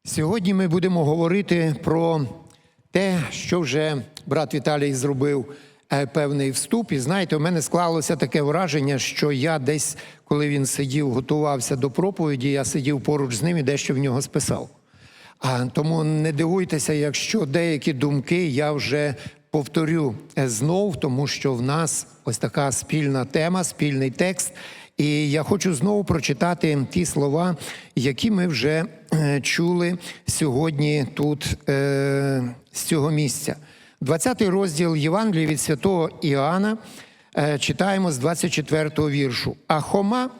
Сьогодні ми будемо говорити про те, що вже брат Віталій зробив певний вступ. І знаєте, у мене склалося таке враження, що я десь, коли він сидів, готувався до проповіді, я сидів поруч з ним і дещо в нього списав. Тому не дивуйтеся, якщо деякі думки я вже повторю знов, тому що в нас ось така спільна тема, спільний текст. І я хочу знову прочитати ті слова, які ми вже чули сьогодні тут, з цього місця. 20-й розділ Євангелія від святого Іоанна, читаємо з 24-го віршу. «А Хома,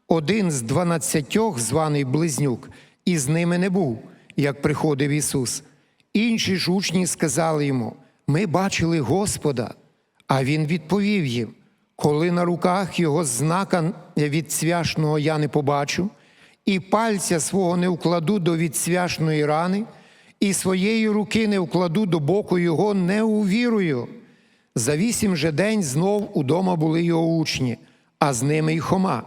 один з 12, званий Близнюк, і з ними не був, як приходив Ісус. Інші ж учні сказали йому: ми бачили Господа. А він відповів їм: коли на руках його знака відцвяшного я не побачу, і пальця свого не вкладу до відцвяшної рани, і своєї руки не вкладу до боку його, не увірую». За 8 же день знов удома були його учні, а з ними й Хома.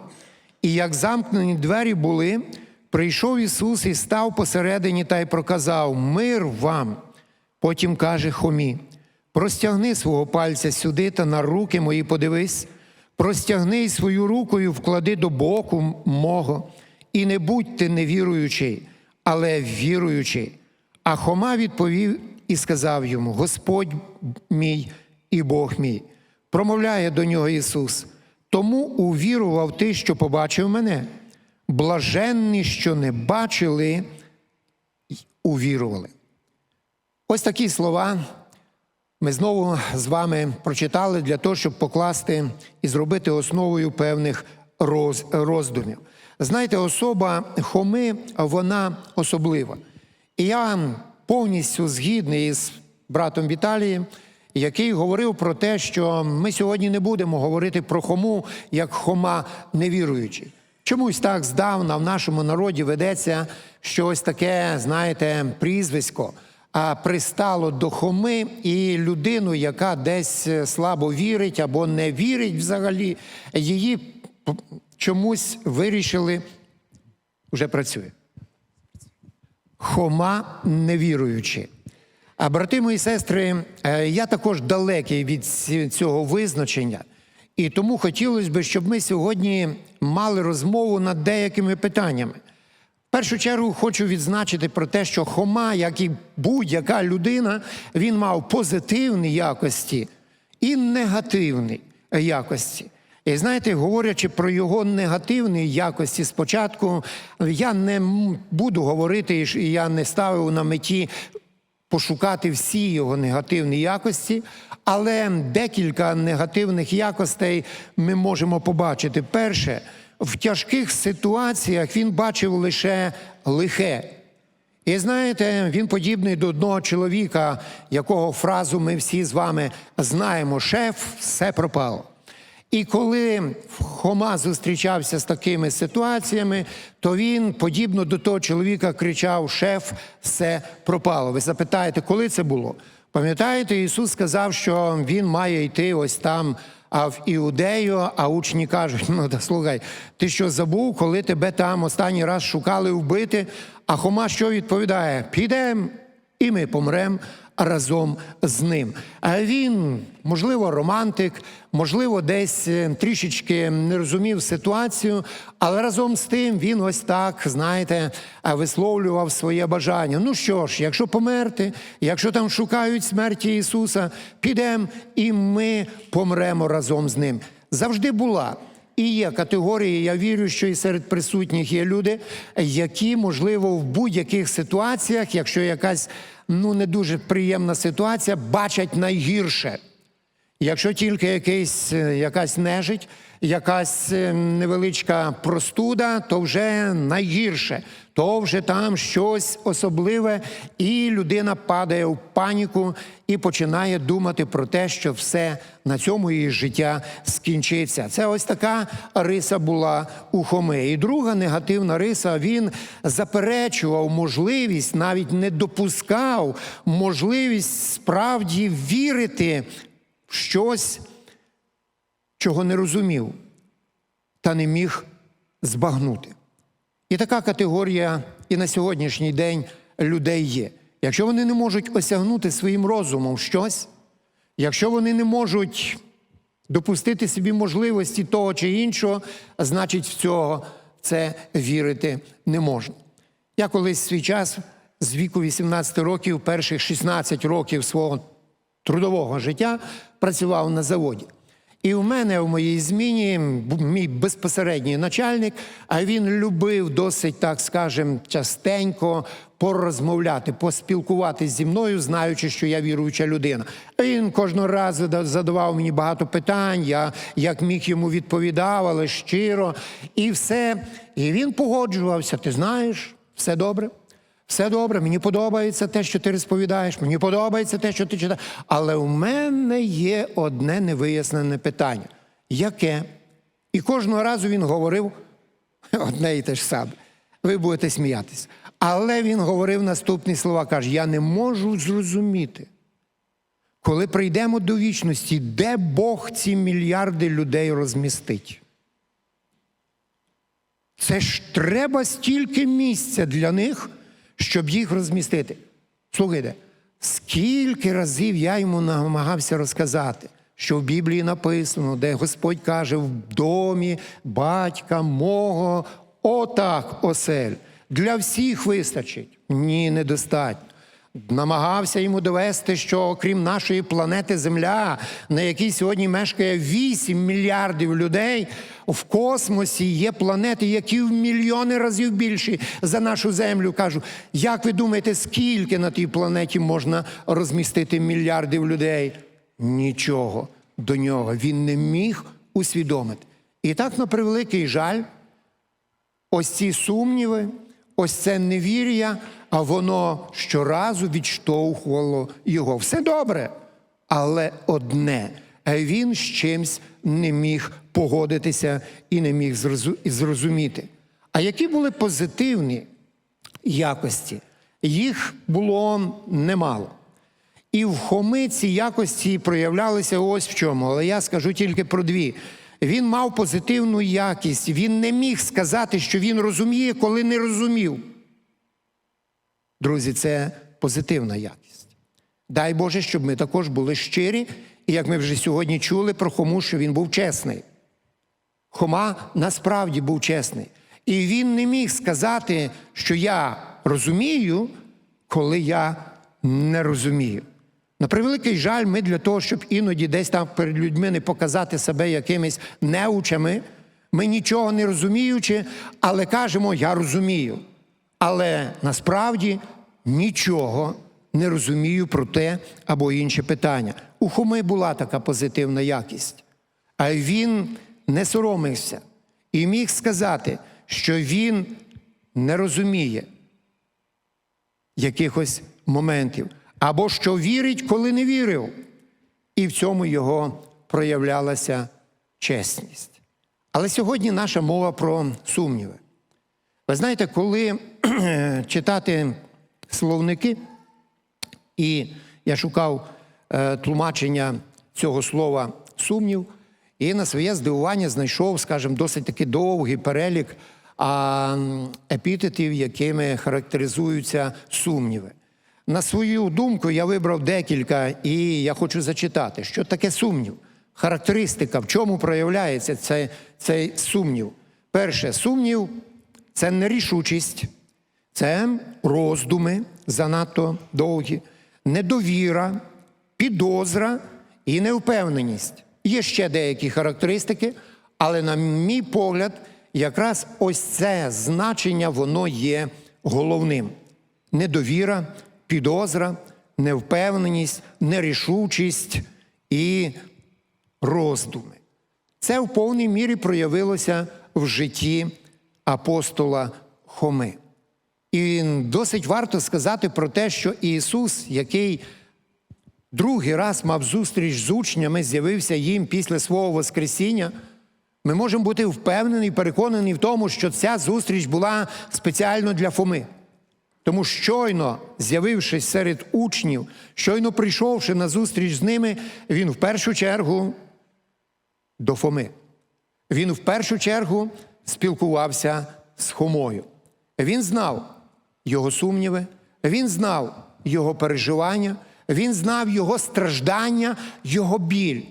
І як замкнені двері були, прийшов Ісус і став посередині та й проказав: «Мир вам!» Потім каже Хомі: «Простягни свого пальця сюди та на руки мої подивись, простягни й свою руку і вклади до боку мого, і не будь ти невіруючий, але віруючий». А Хома відповів і сказав йому: «Господь мій і Бог мій». Промовляє до нього Ісус: «Тому увірував ти, що побачив мене. Блаженні, що не бачили, й увірували». Ось такі слова ми знову з вами прочитали для того, щоб покласти і зробити основою певних роздумів. Знаєте, особа Хоми, вона особлива. І я повністю згідний із братом Віталієм, який говорив про те, що ми сьогодні не будемо говорити про Хому, як Хома невіруючий. Чомусь так здавна в нашому народі ведеться щось таке, знаєте, прізвисько, пристало до Хоми, і людину, яка десь слабо вірить або не вірить взагалі, її чомусь вирішили, вже працює. Хома невіруючий. А брати мої сестри, я також далекий від цього визначення. І тому хотілося б, щоб ми сьогодні мали розмову над деякими питаннями. В першу чергу хочу відзначити про те, що Хома, як і будь-яка людина, він мав позитивні якості і негативні якості. І знаєте, говорячи про його негативні якості спочатку, я не буду говорити, і я не ставив на меті пошукати всі його негативні якості, але декілька негативних якостей ми можемо побачити. Перше, в тяжких ситуаціях він бачив лише лихе. І знаєте, він подібний до одного чоловіка, якого фразу ми всі з вами знаємо: «Шеф, все пропало». І коли Хома зустрічався з такими ситуаціями, то він, подібно до того чоловіка, кричав: «Шеф, все пропало». Ви запитаєте, коли це було? Пам'ятаєте, Ісус сказав, що він має йти ось там в Іудею, а учні кажуть: «Ну, та слухай, ти що, забув, коли тебе там останній раз шукали вбити?» А Хома що відповідає? «Підемо, і ми помремо разом з ним». А він, можливо, романтик, можливо, десь трішечки не розумів ситуацію, але разом з тим він ось так, знаєте, висловлював своє бажання. Ну що ж, якщо померти, якщо там шукають смерті Ісуса, підемо і ми помремо разом з ним. Завжди була і є категорії, я вірю, що і серед присутніх є люди, які, можливо, в будь-яких ситуаціях, якщо якась не дуже приємна ситуація, бачать найгірше. Якщо тільки якась нежить, якась невеличка простуда, то вже найгірше, то вже там щось особливе, і людина падає в паніку і починає думати про те, що все, на цьому її життя скінчиться. Це ось така риса була у Хоми. І друга негативна риса: він заперечував можливість, навіть не допускав можливість справді вірити в щось, чого не розумів та не міг збагнути. І така категорія і на сьогоднішній день людей є. Якщо вони не можуть осягнути своїм розумом щось, якщо вони не можуть допустити собі можливості того чи іншого, значить в цього це вірити не можна. Я колись в свій час, з віку 18 років, перших 16 років свого трудового життя працював на заводі. І в мене в моїй зміні мій безпосередній начальник, а він любив досить, так скажем, частенько порозмовляти, поспілкуватись зі мною, знаючи, що я віруюча людина. Він кожного разу задавав мені багато питань, я як міг йому відповідав, але щиро, і все. І він погоджувався, ти знаєш, все добре. Все добре, мені подобається те, що ти розповідаєш, мені подобається те, що ти читаєш. Але у мене є одне невияснене питання. Яке? І кожного разу він говорив одне і те ж саме. Ви будете сміятись. Але він говорив наступні слова, каже, я не можу зрозуміти, коли прийдемо до вічності, де Бог ці мільярди людей розмістить. Це ж треба стільки місця для них, щоб їх розмістити. Слухайте, скільки разів я йому намагався розказати, що в Біблії написано, де Господь каже, в домі батька мого отак осель. Для всіх вистачить. Ні, недостатньо. Намагався йому довести, що окрім нашої планети Земля, на якій сьогодні мешкає 8 мільярдів людей, в космосі є планети, які в мільйони разів більші за нашу Землю. Кажу, як ви думаєте, скільки на тій планеті можна розмістити мільярдів людей? Нічого до нього він не міг усвідомити. І так, на превеликий жаль, ось ці сумніви, ось це невір'я, а воно щоразу відштовхувало його. Все добре, але одне – він з чимсь не міг погодитися і не міг зрозуміти. А які були позитивні якості? Їх було немало. І в Хоми ці якості проявлялися ось в чому, але я скажу тільки про дві. Він мав позитивну якість, він не міг сказати, що він розуміє, коли не розумів. Друзі, це позитивна якість. Дай Боже, щоб ми також були щирі, і як ми вже сьогодні чули про Хому, що він був чесний. Хома насправді був чесний. І він не міг сказати, що я розумію, коли я не розумію. На превеликий жаль, ми для того, щоб іноді десь там перед людьми не показати себе якимись неучами, ми нічого не розуміючи, але кажемо, я розумію. Але насправді нічого не розумію про те або інше питання. У Хоми була така позитивна якість. А він не соромився і міг сказати, що він не розуміє якихось моментів. Або що вірить, коли не вірив. І в цьому його проявлялася чесність. Але сьогодні наша мова про сумніви. Ви знаєте, коли читати словники, і я шукав тлумачення цього слова «сумнів», і на своє здивування знайшов, скажімо, досить таки довгий перелік епітетів, якими характеризуються сумніви. На свою думку я вибрав декілька, і я хочу зачитати, що таке сумнів. Характеристика, в чому проявляється цей сумнів. Перше, сумнів – це нерішучість, це роздуми занадто довгі, недовіра, підозра і невпевненість. Є ще деякі характеристики, але, на мій погляд, якраз ось це значення, воно є головним. Недовіра, підозра, невпевненість, нерішучість і роздуми. Це в повній мірі проявилося в житті апостола Хоми. І досить варто сказати про те, що Ісус, який другий раз мав зустріч з учнями, з'явився їм після свого Воскресіння, ми можемо бути впевнені і переконані в тому, що ця зустріч була спеціально для Фоми. Тому щойно, з'явившись серед учнів, щойно прийшовши на зустріч з ними, він в першу чергу до Фоми. Він в першу чергу спілкувався з Хомою. Він знав його сумніви, Він знав його переживання, він знав його страждання, його біль.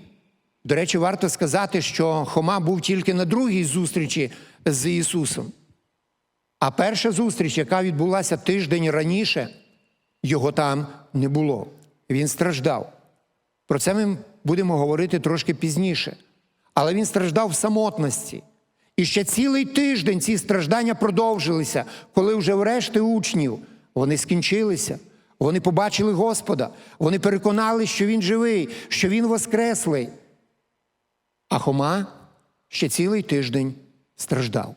До речі, варто сказати, що Хома був тільки на другій зустрічі з Ісусом. А перша зустріч, яка відбулася тиждень раніше, його там не було. Він страждав. Про це ми будемо говорити трошки пізніше. Але він страждав в самотності. І ще цілий тиждень ці страждання продовжилися, коли вже врешті учнів вони скінчилися. Вони побачили Господа. Вони переконали, що Він живий, що Він воскреслий. А Хома ще цілий тиждень страждав.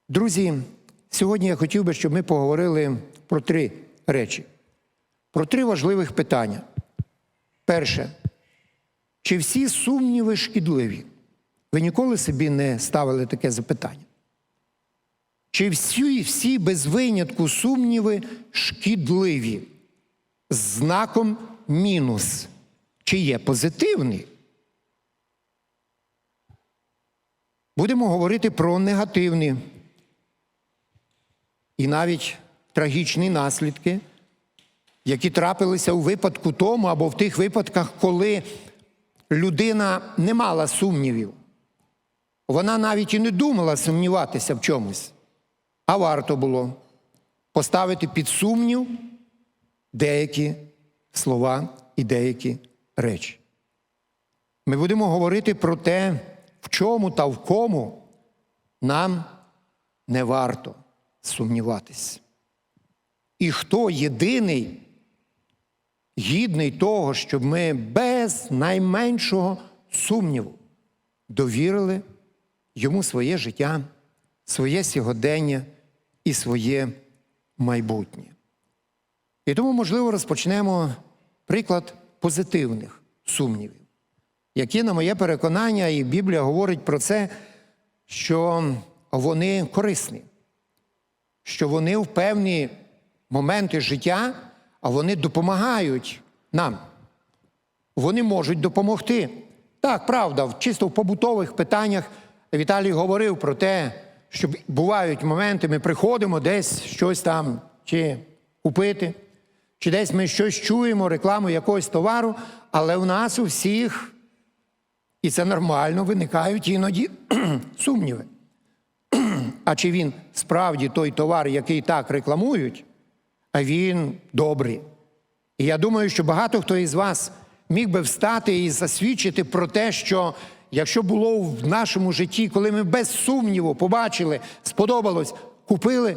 Друзі, сьогодні я хотів би, щоб ми поговорили про 3 речі. Про 3 важливих питання. Перше. Чи всі сумніви шкідливі? Ви ніколи собі не ставили таке запитання? Чи всі без винятку сумніви шкідливі? З знаком мінус. Чи є позитивні? Будемо говорити про негативні і навіть трагічні наслідки, які трапилися у випадку тому або в тих випадках, коли людина не мала сумнівів. Вона навіть і не думала сумніватися в чомусь. А варто було поставити під сумнів деякі слова і деякі речі. Ми будемо говорити про те, в чому та в кому нам не варто сумніватись. І хто єдиний, гідний того, щоб ми без найменшого сумніву довірили йому своє життя, своє сьогодення і своє майбутнє. І тому, можливо, розпочнемо приклад позитивних сумнівів, які, на моє переконання, і Біблія говорить про це, що вони корисні, що вони в певні моменти життя, а вони допомагають нам. Вони можуть допомогти. Так, правда, чисто в побутових питаннях Віталій говорив про те, що бувають моменти, ми приходимо десь щось там чи купити, чи десь ми щось чуємо, рекламу якогось товару, але в нас у всіх, і це нормально, виникають іноді сумніви. А чи він справді той товар, який так рекламують, а він добрий? І я думаю, що багато хто із вас міг би встати і засвідчити про те, що якщо було в нашому житті, коли ми без сумніву побачили, сподобалось, купили,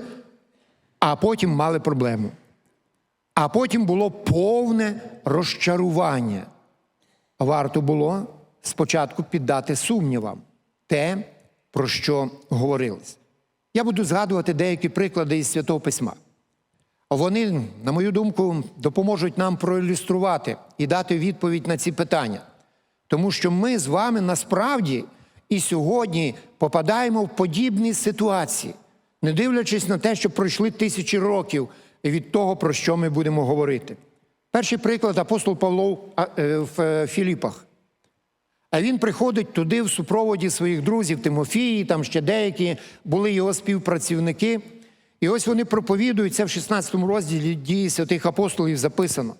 а потім мали проблему. А потім було повне розчарування. Варто було спочатку піддати сумнівам те, про що говорилось. Я буду згадувати деякі приклади із Святого Письма. Вони, на мою думку, допоможуть нам проілюструвати і дати відповідь на ці питання. Тому що ми з вами насправді і сьогодні попадаємо в подібні ситуації, не дивлячись на те, що пройшли 1000 років від того, про що ми будемо говорити. Перший приклад – апостол Павло в Філіпах. А він приходить туди в супроводі своїх друзів Тимофії, там ще деякі були його співпрацівники. І ось вони проповідують, це в 16 розділі Дії святих апостолів записано.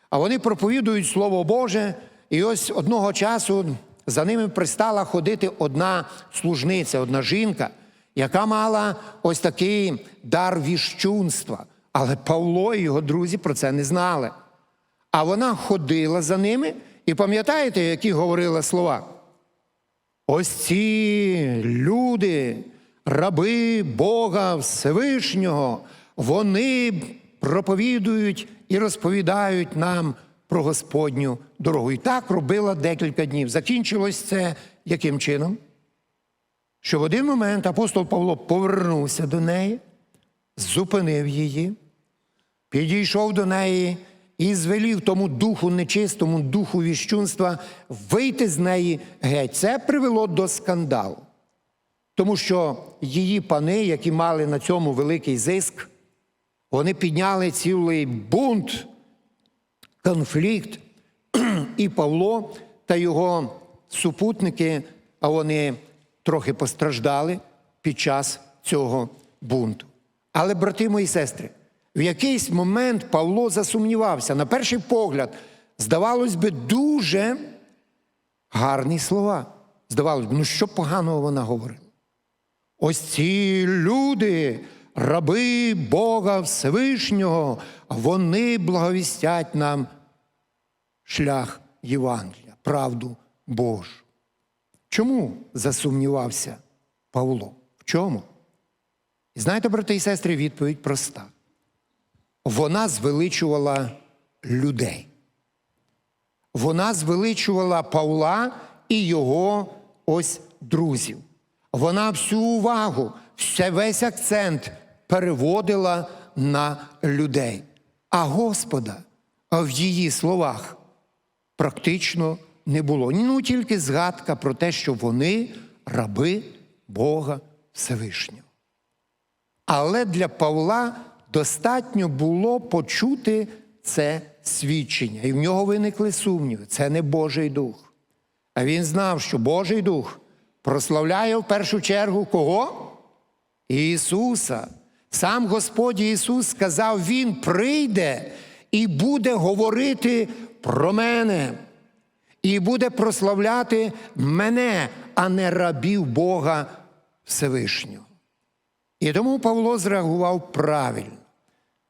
А вони проповідують Слово Боже, і ось одного часу за ними пристала ходити одна служниця, одна жінка, яка мала ось такий дар віщунства. Але Павло і його друзі про це не знали. А вона ходила за ними, і пам'ятаєте, які говорила слова? Ось ці люди, раби Бога Всевишнього, вони проповідують і розповідають нам про Господню дорогу. І так робила декілька днів. Закінчилось це яким чином? Що в один момент апостол Павло повернувся до неї, зупинив її, підійшов до неї і звелів тому духу нечистому, духу віщунства вийти з неї геть. Це привело до скандалу. Тому що її пани, які мали на цьому великий зиск, вони підняли цілий бунт, конфлікт, і Павло та його супутники, а вони трохи постраждали під час цього бунту. Але, брати мої сестри, В якийсь момент Павло засумнівався. На перший погляд, здавалось би, дуже гарні слова. Здавалось би, ну що поганого вона говорила? Ось ці люди, раби Бога Всевишнього, вони благовістять нам шлях Євангелія, правду Божу. Чому засумнівався Павло? В чому? І знаєте, брати і сестри, відповідь проста. Вона звеличувала людей. Вона звеличувала Павла і його ось друзів. Вона всю увагу, весь акцент переводила на людей. А Господа в її словах практично не було. Ну, тільки згадка про те, що вони раби Бога Всевишнього. Але для Павла достатньо було почути це свідчення. І в нього виникли сумніви. Це не Божий Дух. А він знав, що Божий Дух прославляє в першу чергу кого? Ісуса. Сам Господь Ісус сказав, Він прийде і буде говорити про мене. І буде прославляти мене, а не рабів Бога Всевишнього. І тому Павло зреагував правильно.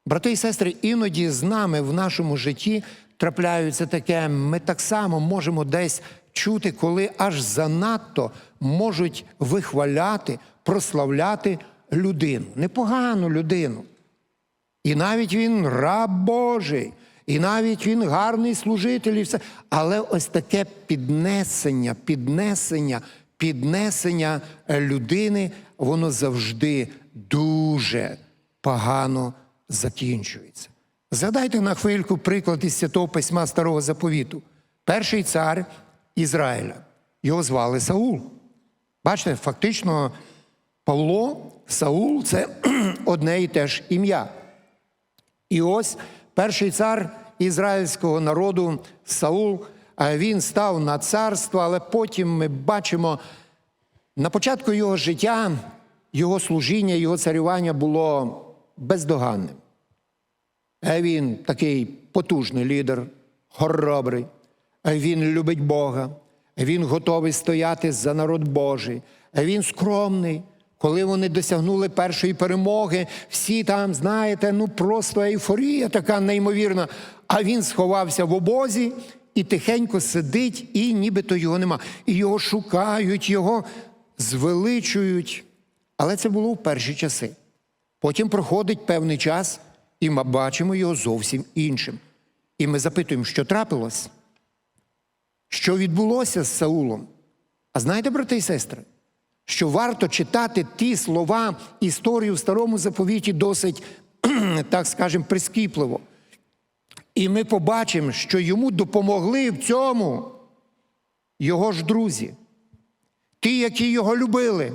Брати і сестри, іноді з нами в нашому житті трапляються таке, ми так само можемо десь чути, коли аж занадто можуть вихваляти, прославляти людину. Непогану людину. І навіть він раб Божий, і навіть він гарний служитель, і все. Але ось таке піднесення людини, воно завжди дуже погано закінчується. Згадайте на хвильку приклад із Святого Письма Старого Заповіту. Перший цар Ізраїля. Його звали Саул. Бачите, фактично Павло, Саул – це одне і те ж ім'я. І ось перший цар ізраїльського народу Саул, він став на царство, але потім ми бачимо, на початку його життя, його служіння, його царювання було бездоганним. Він такий потужний лідер, хоробрий, він любить Бога, він готовий стояти за народ Божий, він скромний. Коли вони досягнули першої перемоги, всі там, знаєте, ну просто ейфорія така неймовірна, а він сховався в обозі і тихенько сидить, і нібито його нема. І його шукають, його звеличують. Але це було в перші часи. Потім проходить певний час, і ми бачимо його зовсім іншим. І ми запитуємо, що трапилось? Що відбулося з Саулом? А знаєте, брати і сестри, що варто читати ті слова, історію в Старому Заповіті досить, так скажемо, прискіпливо. І ми побачимо, що йому допомогли в цьому його ж друзі. Ті, які його любили,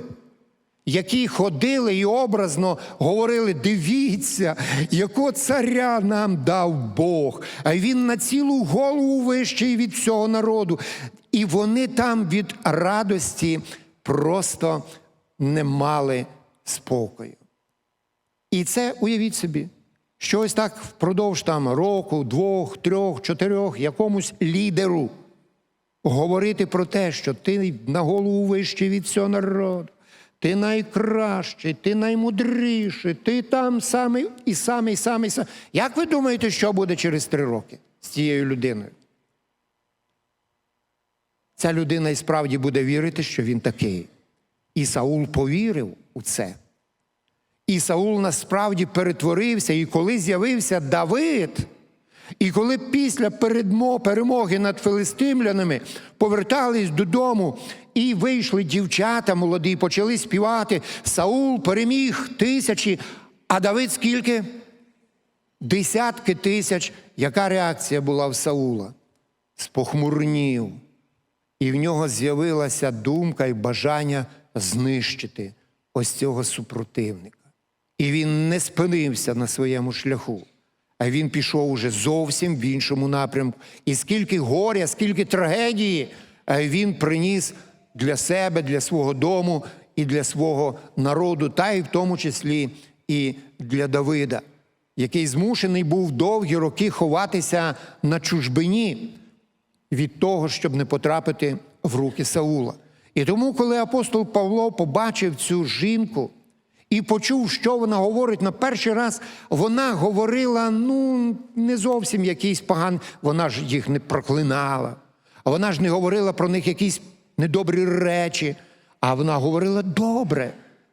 які ходили і образно говорили, дивіться, якого царя нам дав Бог, а він на цілу голову вищий від всього народу. І вони там від радості просто не мали спокою. І це, уявіть собі, що ось так впродовж там року, 2, 3, 4 якомусь лідеру говорити про те, що ти на голову вищий від всього народу, ти найкращий, ти наймудріший, ти там самий і самий. Як ви думаєте, що буде через 3 роки з цією людиною? Ця людина і справді буде вірити, що він такий. І Саул повірив у це. І Саул насправді перетворився, і коли з'явився Давид, і коли після перемоги над филистимлянами повертались додому, і вийшли дівчата молоді, почали співати, Саул переміг тисячі, а Давид скільки? Десятки тисяч. Яка реакція була в Саула? Спохмурнів. І в нього з'явилася думка і бажання знищити ось цього супротивника. І він не спинився на своєму шляху, а він пішов уже зовсім в іншому напрямку. І скільки горя, скільки трагедії він приніс для себе, для свого дому і для свого народу, та й в тому числі і для Давида. який змушений був довгі роки ховатися на чужбині від того, щоб не потрапити в руки Саула. І тому, коли апостол Павло побачив цю жінку і почув, що вона говорить на перший раз, вона говорила, не зовсім якийсь поганий, вона ж їх не проклинала, а вона ж не говорила про них якісь недобрі речі, а вона говорила добре,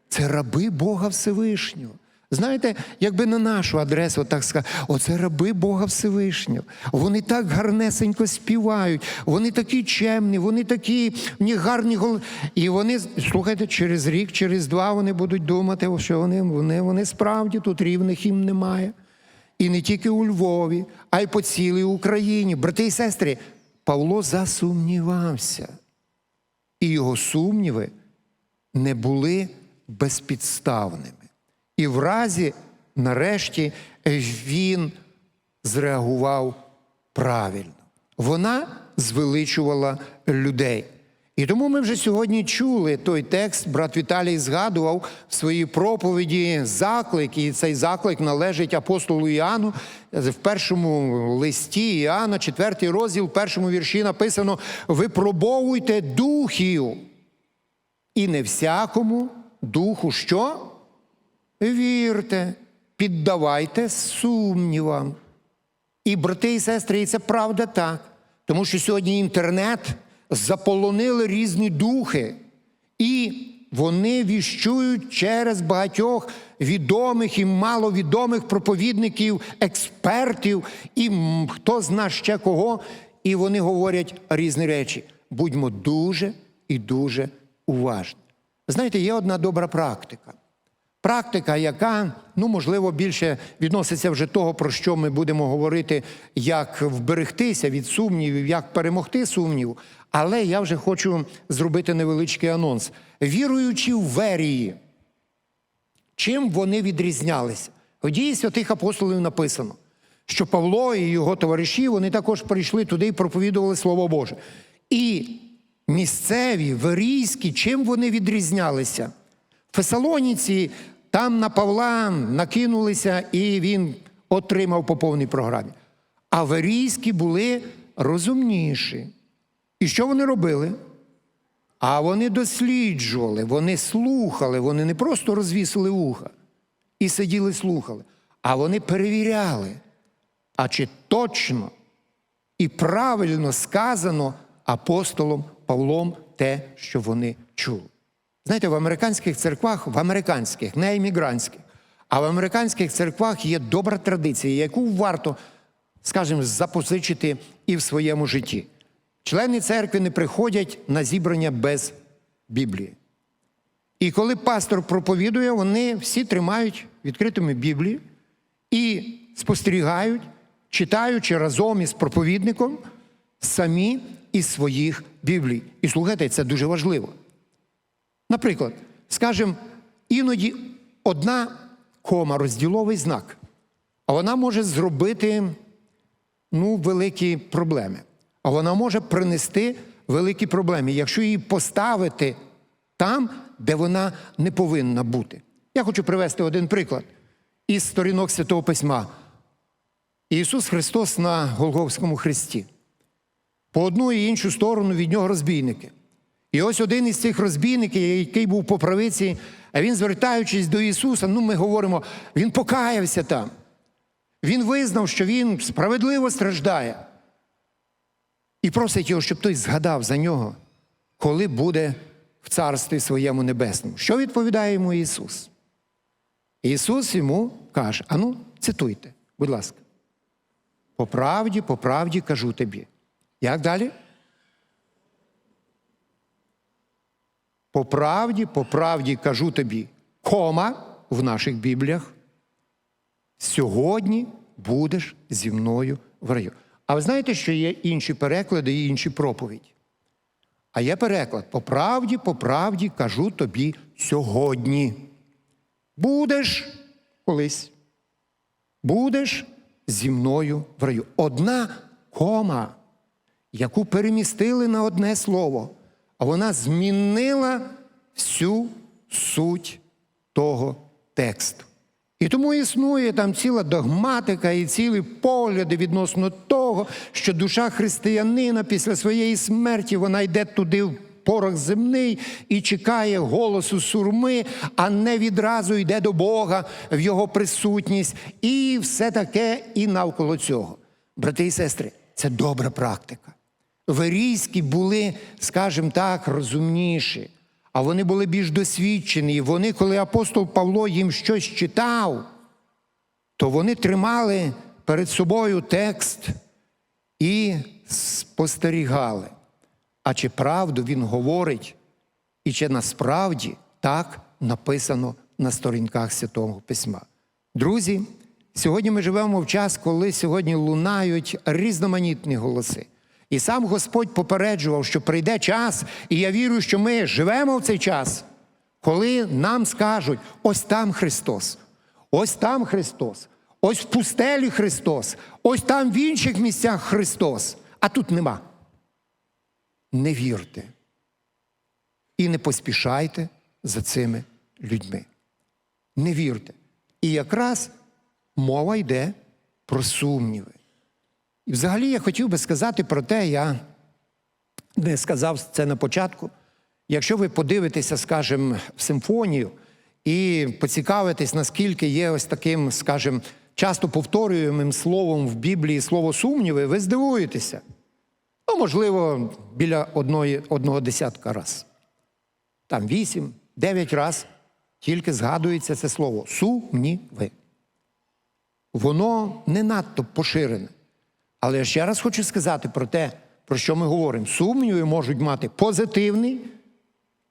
це раби Бога Всевишнього. Знаєте, якби на нашу адресу так сказати, оце раби Бога Всевишнього. Вони так гарнесенько співають, вони такі чемні, вони такі гарні голоси. І вони, слухайте, через рік, через два вони будуть думати, що вони справді, тут рівних їм немає. І не тільки у Львові, а й по цілій Україні. Брати і сестри, Павло засумнівався. І його сумніви не були безпідставними. І вразі, нарешті, він зреагував правильно. Вона звеличувала людей. І тому ми вже сьогодні чули той текст, брат Віталій згадував в своїй проповіді заклик, і цей заклик належить апостолу Іоанну. В першому листі Іоанна, 4 розділ, в першому вірші написано «Випробовуйте духів, і не всякому духу, що? Вірте, піддавайте сумнівам». І, брати і сестри, і це правда так. Тому що сьогодні інтернет заполонили різні духи. І вони віщують через багатьох відомих і маловідомих проповідників, експертів і хто зна ще кого. І вони говорять різні речі. Будьмо дуже і дуже уважні. Знаєте, є одна добра практика. Практика, яка, можливо, більше відноситься вже того, про що ми будемо говорити, як вберегтися від сумнівів, як перемогти сумнів. Але я вже хочу зробити невеличкий анонс. Віруючи в Верії, чим вони відрізнялися? В Дії святих апостолів написано, що Павло і його товариші, вони також прийшли туди і проповідували Слово Боже. І місцеві, верійські, чим вони відрізнялися? Фесалоніці там на Павла накинулися, і він отримав по повній програмі. А верійські були розумніші. І що вони робили? А вони досліджували, вони слухали, вони не просто розвісили вуха і сиділи слухали, а вони перевіряли, а чи точно і правильно сказано апостолом Павлом те, що вони чули. Знаєте, в американських церквах, не емігрантських, а в американських церквах є добра традиція, яку варто, скажімо, запозичити і в своєму житті. Члени церкви не приходять на зібрання без Біблії. І коли пастор проповідує, вони всі тримають відкритими Біблії і спостерігають, читаючи разом із проповідником самі із своїх Біблій. І слухайте, це дуже важливо. Наприклад, скажімо, іноді одна кома, розділовий знак, а вона може зробити, великі проблеми. А вона може принести великі проблеми, якщо її поставити там, де вона не повинна бути. Я хочу привести один приклад із сторінок Святого Письма. Ісус Христос на Голгофському хресті. По одну і іншу сторону від нього розбійники. І ось один із цих розбійників, який був по правиці, а він, звертаючись до Ісуса, ми говоримо, він покаявся там. Він визнав, що він справедливо страждає. І просить його, щоб той згадав за нього, коли буде в царстві своєму небесному. Що відповідає йому Ісус? Ісус йому каже, цитуйте, будь ласка. По правді кажу тобі. Як далі? По правді кажу тобі, кома в наших Бібліях, сьогодні будеш зі мною в раю. А ви знаєте, що є інші переклади і інші проповіді? А є переклад, по правді кажу тобі сьогодні. Будеш колись. Будеш зі мною в раю. Одна кома, яку перемістили на одне слово, а вона змінила всю суть того тексту. І тому існує там ціла догматика і цілі погляди відносно того, що душа християнина після своєї смерті, вона йде туди в порох земний і чекає голосу сурми, а не відразу йде до Бога в Його присутність. І все таке і навколо цього. Брати і сестри, це добра практика. Верійські були, скажімо так, розумніші, а вони були більш досвідчені. І вони, коли апостол Павло їм щось читав, то вони тримали перед собою текст і спостерігали. А чи правду він говорить, і чи насправді так написано на сторінках Святого Письма. Друзі, сьогодні ми живемо в час, коли сьогодні лунають різноманітні голоси. І сам Господь попереджував, що прийде час, і я вірю, що ми живемо в цей час, коли нам скажуть: ось там Христос, ось там Христос, ось в пустелі Христос, ось там в інших місцях Христос, а тут нема. Не вірте і не поспішайте за цими людьми. Не вірте. І якраз мова йде про сумніви. І взагалі я хотів би сказати про те, я не сказав це на початку. Якщо ви подивитеся, скажімо, в симфонію і поцікавитесь, наскільки є ось таким, скажімо, часто повторюємим словом в Біблії слово «сумніви», ви здивуєтеся. Ну, можливо, біля одного десятка раз. Там 8-9 раз тільки згадується це слово «сумніви». Воно не надто поширене. Але я ще раз хочу сказати про те, про що ми говоримо. Сумніви можуть мати позитивний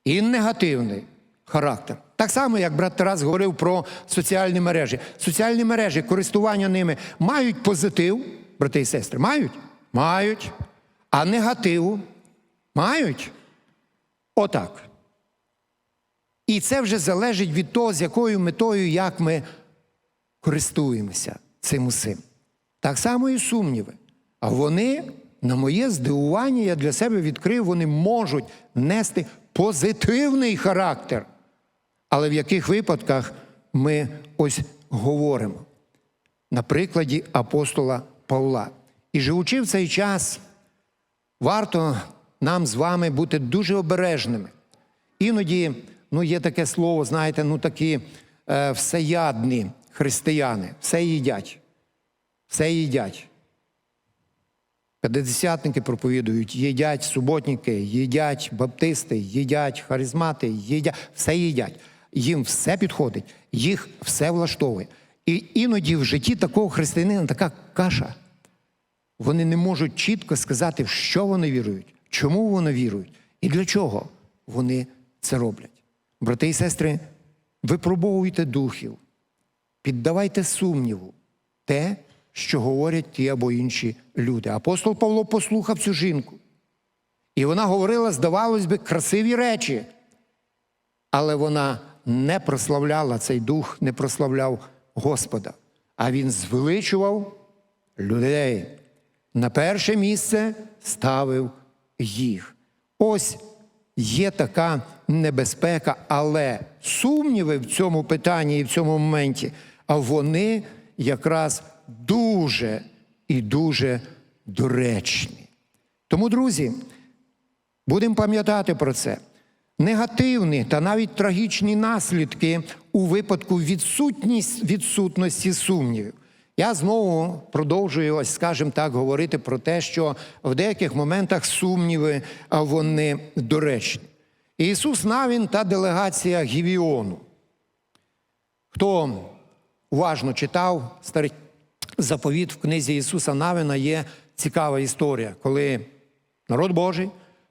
і негативний характер. Так само, як брат Тарас говорив про соціальні мережі. Соціальні мережі, користування ними мають позитив, брати і сестри, мають? Мають. А негативу мають? Отак. І це вже залежить від того, з якою метою, як ми користуємося цим усім. Так само і сумніви. А вони, на моє здивування, я для себе відкрив, вони можуть нести позитивний характер. Але в яких випадках ми ось говоримо? На прикладі апостола Павла. І живучи в цей час, варто нам з вами бути дуже обережними. Іноді, є таке слово, знаєте, такі всеядні християни, все їдять. Все їдять. П'ятидесятники проповідують, їдять суботники, їдять баптисти, їдять харизмати, їдять, все їдять. Їм все підходить, їх все влаштовує. І іноді в житті такого християнина така каша. Вони не можуть чітко сказати, в що вони вірують, чому вони вірують і для чого вони це роблять. Брати і сестри, випробовуйте духів, піддавайте сумніву те, що говорять ті або інші люди. Апостол Павло послухав цю жінку. І вона говорила, здавалось би, красиві речі. Але вона не прославляла цей дух, не прославляв Господа. А він звеличував людей. На перше місце ставив їх. Ось є така небезпека, але сумніви в цьому питанні і в цьому моменті, а вони якраз дуже і дуже доречні. Тому, друзі, будемо пам'ятати про це. Негативні та навіть трагічні наслідки у випадку відсутності сумнівів. Я знову продовжую, скажімо так, говорити про те, що в деяких моментах сумніви, вони доречні. Ісус Навін та делегація Гівіону. Хто уважно читав старий заповіт в книзі Ісуса Навіна, є цікава історія, коли народ Божий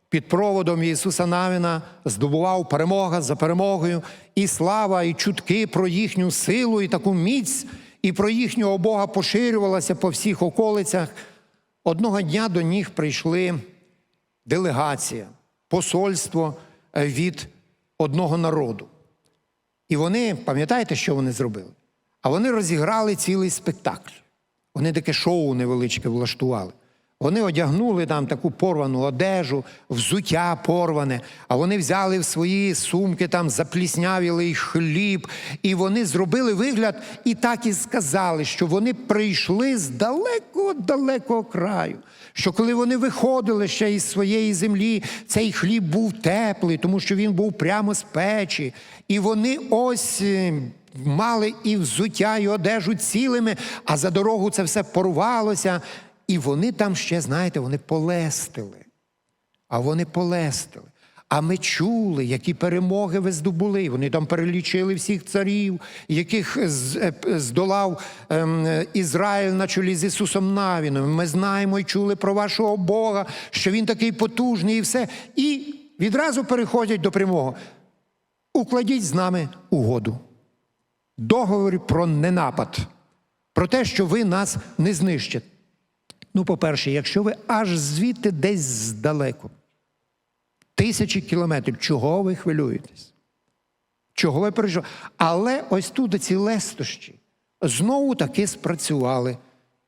під проводом Ісуса Навіна здобував перемога за перемогою, і слава, і чутки про їхню силу, і таку міць, і про їхнього Бога поширювалася по всіх околицях. Одного дня до них прийшли делегація, посольство від одного народу. І вони, пам'ятаєте, що вони зробили? А вони розіграли цілий спектакль. Вони таке шоу невеличке влаштували. Вони одягнули там таку порвану одежу, взуття порване, а вони взяли в свої сумки там запліснявілий хліб, і вони зробили вигляд і так і сказали, що вони прийшли з далекого-далекого краю, що коли вони виходили ще із своєї землі, цей хліб був теплий, тому що він був прямо з печі, і вони ось мали і взуття, і одежу цілими, а за дорогу це все порвалося. І вони там ще, знаєте, вони полестили. А ми чули, які перемоги ви здобули. Вони там перелічили всіх царів, яких здолав Ізраїль на чолі з Ісусом Навіном. Ми знаємо і чули про вашого Бога, що Він такий потужний і все. І відразу переходять до прямого. Укладіть з нами угоду. Договір про ненапад. Про те, що ви нас не знищите. Ну, по-перше, якщо ви аж звідти десь здалеку, 1000 кілометрів, чого ви хвилюєтесь? Чого ви переживаєте? Але ось тут ці лестощі знову таки спрацювали,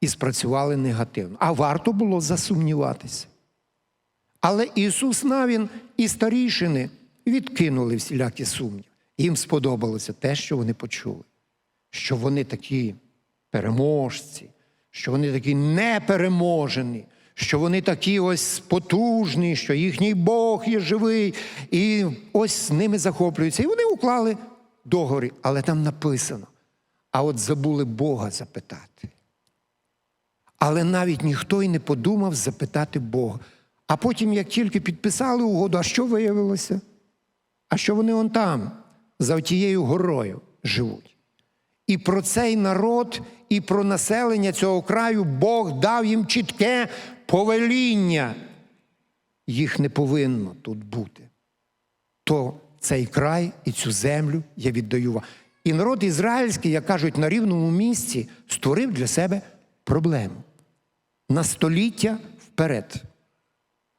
і спрацювали негативно. А варто було засумніватися. Але Ісус Навін і старішини відкинули всілякі сумніви. Їм сподобалося те, що вони почули. Що вони такі переможці, що вони такі непереможені, що вони такі ось потужні, що їхній Бог є живий, і ось з ними захоплюються. І вони уклали договори, але там написано, а от забули Бога запитати. Але навіть ніхто й не подумав запитати Бога. А потім, як тільки підписали угоду, а що виявилося? А що вони он там, за тією горою живуть? І про цей народ, і про населення цього краю Бог дав їм чітке повеління. Їх не повинно тут бути. То цей край і цю землю я віддаю вам. І народ ізраїльський, як кажуть, на рівному місці створив для себе проблему. На століття вперед.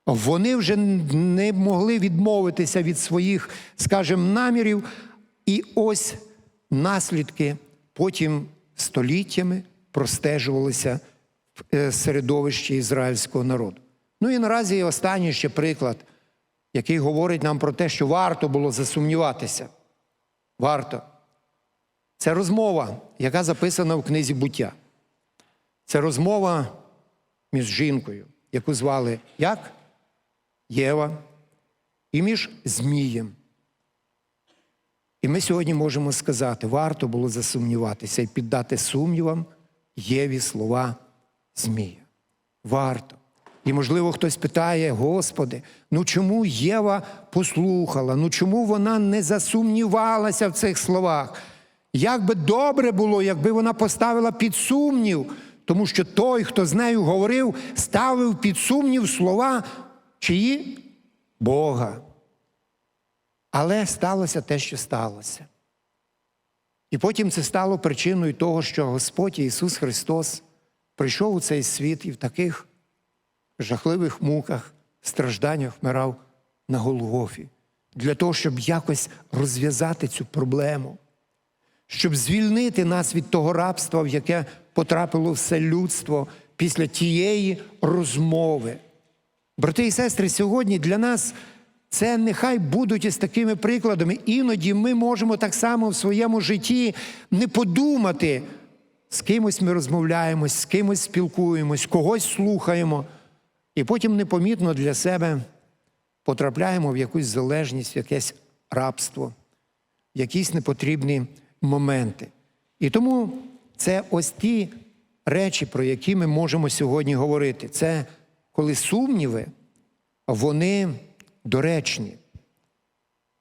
Вони вже не могли відмовитися від своїх, скажімо, намірів. І ось наслідки потім століттями простежувалися в середовищі ізраїльського народу. Ну і наразі останній ще приклад, який говорить нам про те, що варто було засумніватися. Варто. Це розмова, яка записана в книзі «Буття». Це розмова між жінкою, яку звали як? Єва, і між Змієм. І ми сьогодні можемо сказати, варто було засумніватися і піддати сумнівам Єві слова Змія. Варто. І, можливо, хтось питає, Господи, ну чому Єва послухала? Ну чому вона не засумнівалася в цих словах? Як би добре було, якби вона поставила під сумнів, тому що той, хто з нею говорив, ставив під сумнів слова чиї? Бога. Але сталося те, що сталося. І потім це стало причиною того, що Господь Ісус Христос прийшов у цей світ і в таких жахливих муках, стражданнях вмирав на Голгофі. Для того, щоб якось розв'язати цю проблему. Щоб звільнити нас від того рабства, в яке потрапило все людство після тієї розмови. Брати і сестри, сьогодні для нас це нехай будуть із такими прикладами. Іноді ми можемо так само в своєму житті не подумати, з кимось ми розмовляємось, з кимось спілкуємось, когось слухаємо. І потім непомітно для себе потрапляємо в якусь залежність, в якесь рабство, в якісь непотрібні моменти. І тому це ось ті речі, про які ми можемо сьогодні говорити. Це коли сумніви, вони доречні.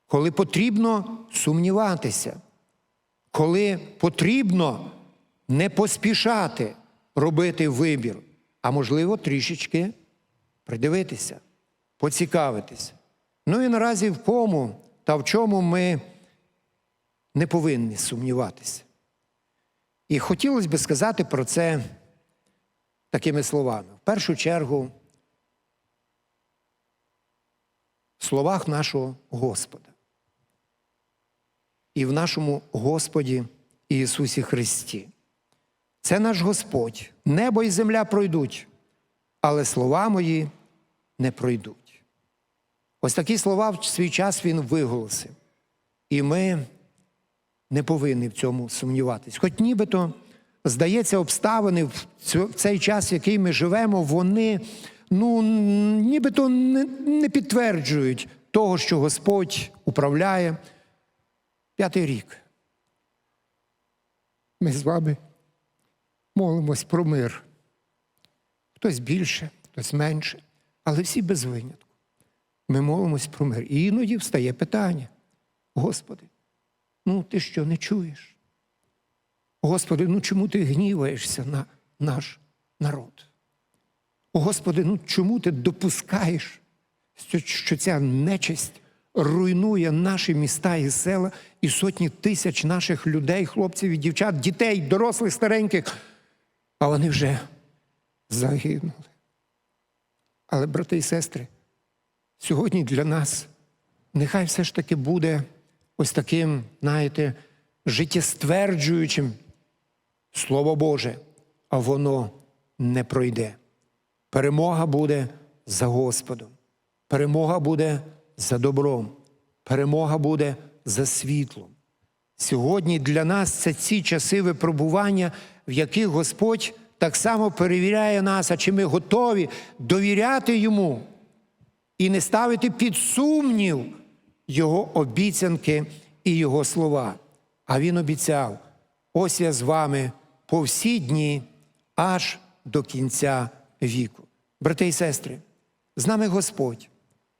Коли потрібно сумніватися. Коли потрібно не поспішати робити вибір, а можливо трішечки придивитися, поцікавитися. Ну і наразі в кому та в чому ми не повинні сумніватися. І хотілося б сказати про це такими словами. В першу чергу, в словах нашого Господа. І в нашому Господі Ісусі Христі. Це наш Господь. Небо і земля пройдуть, але слова мої не пройдуть. Ось такі слова в свій час він виголосив. І ми не повинні в цьому сумніватись. Хоч нібито, здається, обставини в цей час, в який ми живемо, вони нібито не підтверджують того, що Господь управляє. 5-й рік. Ми з вами молимось про мир. Хтось більше, хтось менше, але всі без винятку. Ми молимось про мир. І іноді встає питання. Господи, ти що, не чуєш? Господи, чому ти гніваєшся на наш народ? Господи, чому ти допускаєш, що ця нечисть руйнує наші міста і села і сотні тисяч наших людей, хлопців і дівчат, дітей, дорослих, стареньких, а вони вже загинули. Але, брати і сестри, сьогодні для нас нехай все ж таки буде ось таким, життєстверджуючим Слово Боже, а воно не пройде. Перемога буде за Господом. Перемога буде за добром. Перемога буде за світлом. Сьогодні для нас це ці часи випробування, в яких Господь так само перевіряє нас, а чи ми готові довіряти Йому і не ставити під сумнів Його обіцянки і Його слова. А Він обіцяв: ось я з вами по всі дні, аж до кінця віку. Брати і сестри, з нами Господь.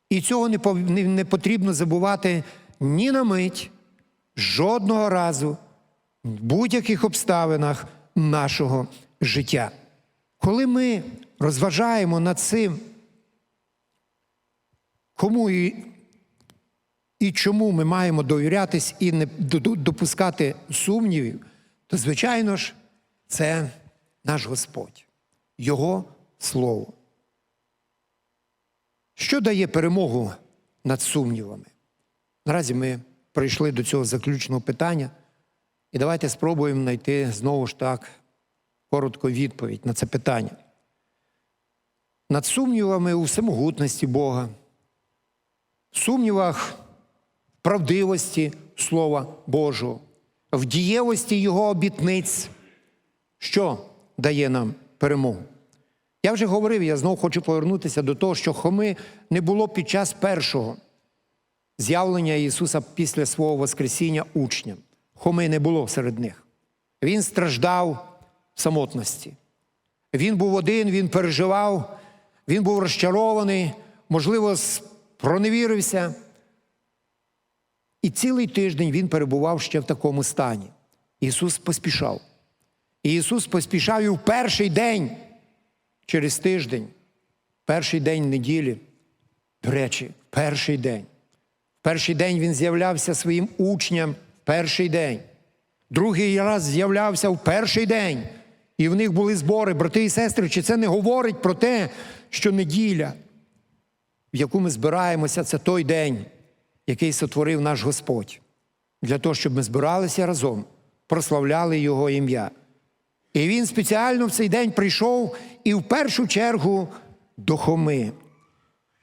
І цього не потрібно забувати ні на мить, жодного разу, в будь-яких обставинах нашого життя. Коли ми розважаємо над цим, кому і чому ми маємо довірятись і не допускати сумнівів, то, звичайно ж, це наш Господь, Його Слово. Що дає перемогу над сумнівами? Наразі ми прийшли до цього заключного питання, і давайте спробуємо знайти знову ж так коротку відповідь на це питання. Над сумнівами у всемогутності Бога, в сумнівах в правдивості Слова Божого, в дієвості Його обітниць. Що дає нам перемогу? Я вже говорив, я знову хочу повернутися до того, що Хоми не було під час першого з'явлення Ісуса після свого Воскресіння учням. Хоми не було серед них. Він страждав в самотності. Він був один, він переживав, він був розчарований, можливо, проневірився. І цілий тиждень він перебував ще в такому стані. Ісус поспішав. І Ісус поспішав і в перший день, через тиждень, перший день неділі, до речі, перший день. В перший день він з'являвся своїм учням, перший день. Другий раз з'являвся в перший день. І в них були збори. Брати і сестри, чи це не говорить про те, що неділя, в яку ми збираємося, це той день, який сотворив наш Господь. Для того, щоб ми збиралися разом, прославляли Його ім'я. І він спеціально в цей день прийшов і в першу чергу до Хоми.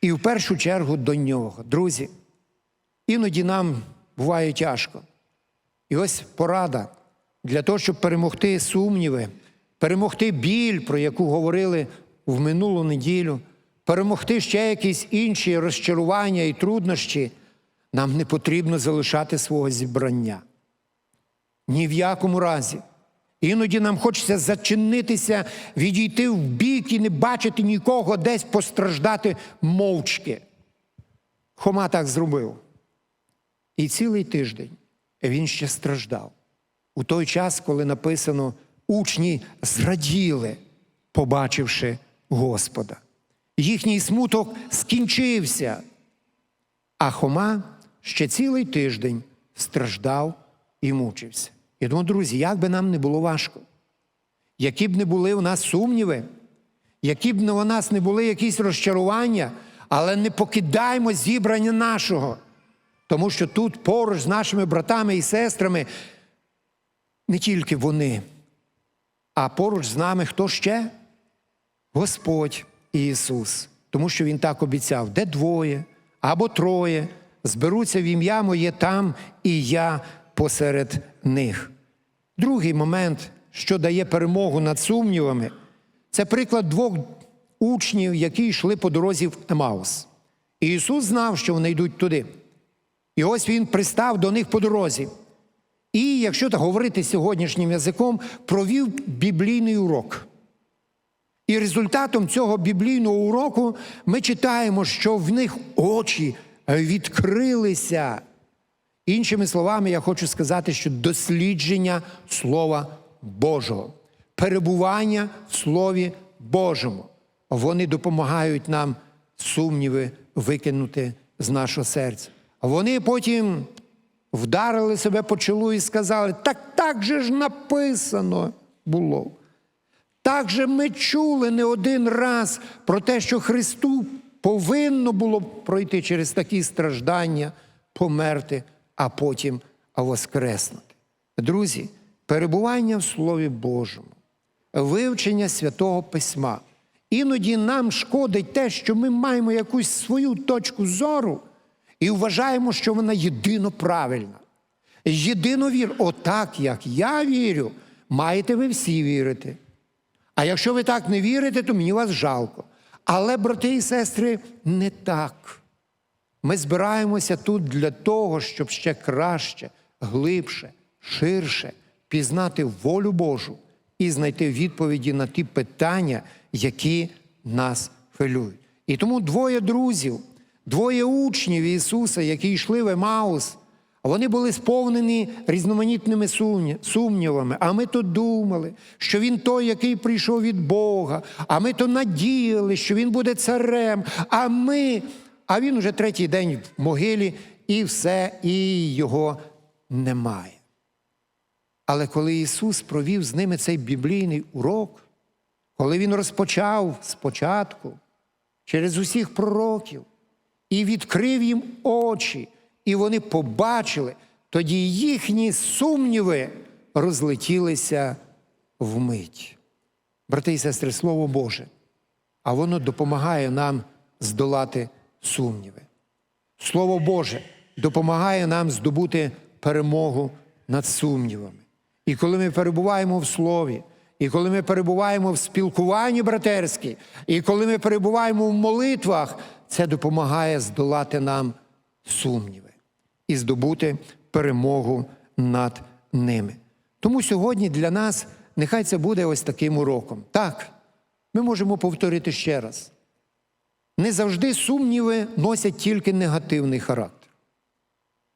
І в першу чергу до нього. Друзі, іноді нам буває тяжко. І ось порада для того, щоб перемогти сумніви, перемогти біль, про яку говорили в минулу неділю, перемогти ще якісь інші розчарування і труднощі, нам не потрібно залишати свого зібрання. Ні в якому разі. Іноді нам хочеться зачинитися, відійти в бік і не бачити нікого, десь постраждати мовчки. Хома так зробив. І цілий тиждень він ще страждав. У той час, коли написано, учні зраділи, побачивши Господа. Їхній смуток скінчився, а Хома ще цілий тиждень страждав і мучився. І тому, друзі, як би нам не було важко, які б не були у нас сумніви, які б у нас не були якісь розчарування, але не покидаймо зібрання нашого. Тому що тут поруч з нашими братами і сестрами не тільки вони, а поруч з нами хто ще? Господь Ісус. Тому що Він так обіцяв, де двоє або троє зберуться в ім'я моє, там і я посеред них. Другий момент, що дає перемогу над сумнівами, це приклад двох учнів, які йшли по дорозі в Емаус. І Ісус знав, що вони йдуть туди. І ось Він пристав до них по дорозі. І, якщо так говорити сьогоднішнім язиком, провів біблійний урок. І результатом цього біблійного уроку ми читаємо, що в них очі відкрилися. Іншими словами, я хочу сказати, що дослідження Слова Божого, перебування в Слові Божому, вони допомагають нам сумніви викинути з нашого серця. Вони потім вдарили себе по чолу і сказали, так же ж написано було. Так же ми чули не один раз про те, що Христу повинно було пройти через такі страждання, померти, а потім воскреснути. Друзі, перебування в Слові Божому, вивчення Святого Письма. Іноді нам шкодить те, що ми маємо якусь свою точку зору і вважаємо, що вона єдино правильна. Єдино вір. Отак, як я вірю, маєте ви всі вірити. А якщо ви так не вірите, то мені вас жалко. Але, брати і сестри, не так. Ми збираємося тут для того, щоб ще краще, глибше, ширше пізнати волю Божу і знайти відповіді на ті питання, які нас хвилюють. І тому двоє друзів, двоє учнів Ісуса, які йшли в Емаус, вони були сповнені різноманітними сумнівами. А ми то думали, що Він той, який прийшов від Бога. А ми то надіяли, що Він буде царем. А Він уже третій день в могилі, і все, і Його немає. Але коли Ісус провів з ними цей біблійний урок, коли Він розпочав спочатку, через усіх пророків, і відкрив їм очі, і вони побачили, тоді їхні сумніви розлетілися вмить. Брати і сестри, Слово Боже, а воно допомагає нам здолати сумніви. Слово Боже допомагає нам здобути перемогу над сумнівами. І коли ми перебуваємо в Слові, і коли ми перебуваємо в спілкуванні братерській, і коли ми перебуваємо в молитвах, це допомагає здолати нам сумніви і здобути перемогу над ними. Тому сьогодні для нас нехай це буде ось таким уроком. Так, ми можемо повторити ще раз. Не завжди сумніви носять тільки негативний характер.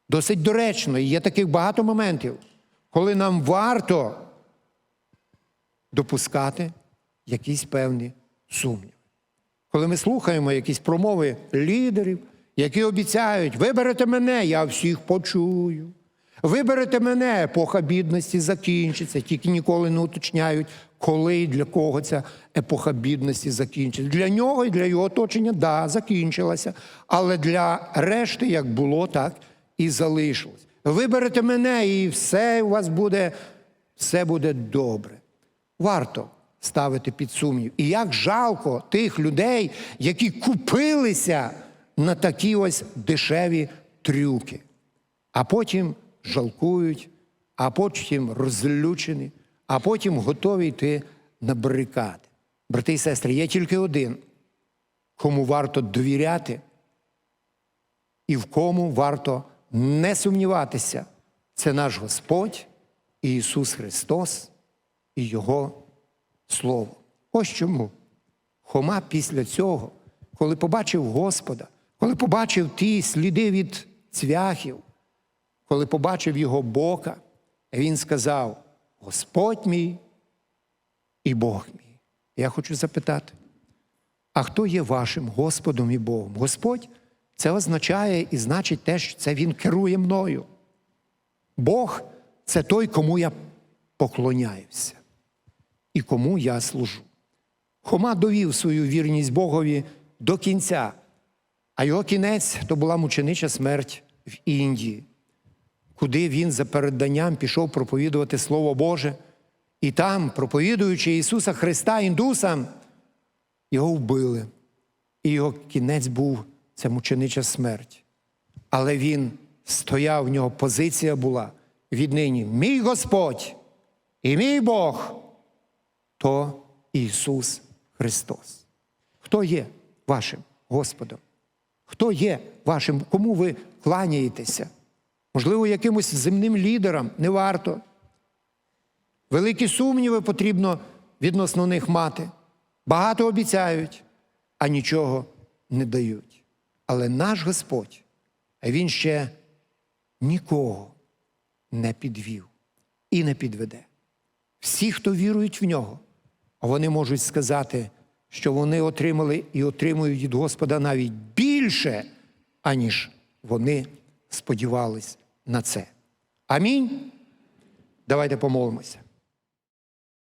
Досить доречно, і є таких багато моментів, коли нам варто допускати якісь певні сумніви. Коли ми слухаємо якісь промови лідерів, які обіцяють, виберете мене, я всіх почую. Виберете мене, епоха бідності закінчиться, тільки ніколи не уточняють, коли і для кого ця епоха бідності закінчиться. Для нього і для його оточення, да, закінчилася, але для решти, як було, так і залишилось. Виберете мене, і все у вас буде, все буде добре. Варто ставити під сумнів. І як жалко тих людей, які купилися на такі ось дешеві трюки, а потім жалкують, а потім розлючені, а потім готові йти на барикади. Брати і сестри, є тільки один, кому варто довіряти і в кому варто не сумніватися. Це наш Господь Ісус Христос і Його Слово. Ось чому Хома після цього, коли побачив Господа, коли побачив ті сліди від цвяхів, коли побачив Його бока, він сказав: Господь мій і Бог мій. Я хочу запитати, а хто є вашим Господом і Богом? Господь – це означає і значить те, що це Він керує мною. Бог – це той, кому я поклоняюся і кому я служу. Хома довів свою вірність Богові до кінця, а його кінець – то була мученича смерть в Індії, куди він за переданням пішов проповідувати Слово Боже. І там, проповідуючи Ісуса Христа індусам, його вбили. І його кінець був – це мученича смерть. Але він стояв, в нього позиція була віднині: мій Господь і мій Бог – то Ісус Христос. Хто є вашим Господом? Хто є вашим? Кому ви кланяєтеся? Можливо, якимось земним лідерам? Не варто. Великі сумніви потрібно відносно них мати. Багато обіцяють, а нічого не дають. Але наш Господь, Він ще нікого не підвів і не підведе. Всі, хто вірують в Нього, вони можуть сказати, що вони отримали і отримують від Господа навіть більше, аніж вони сподівались на це. Амінь. Давайте помолимося.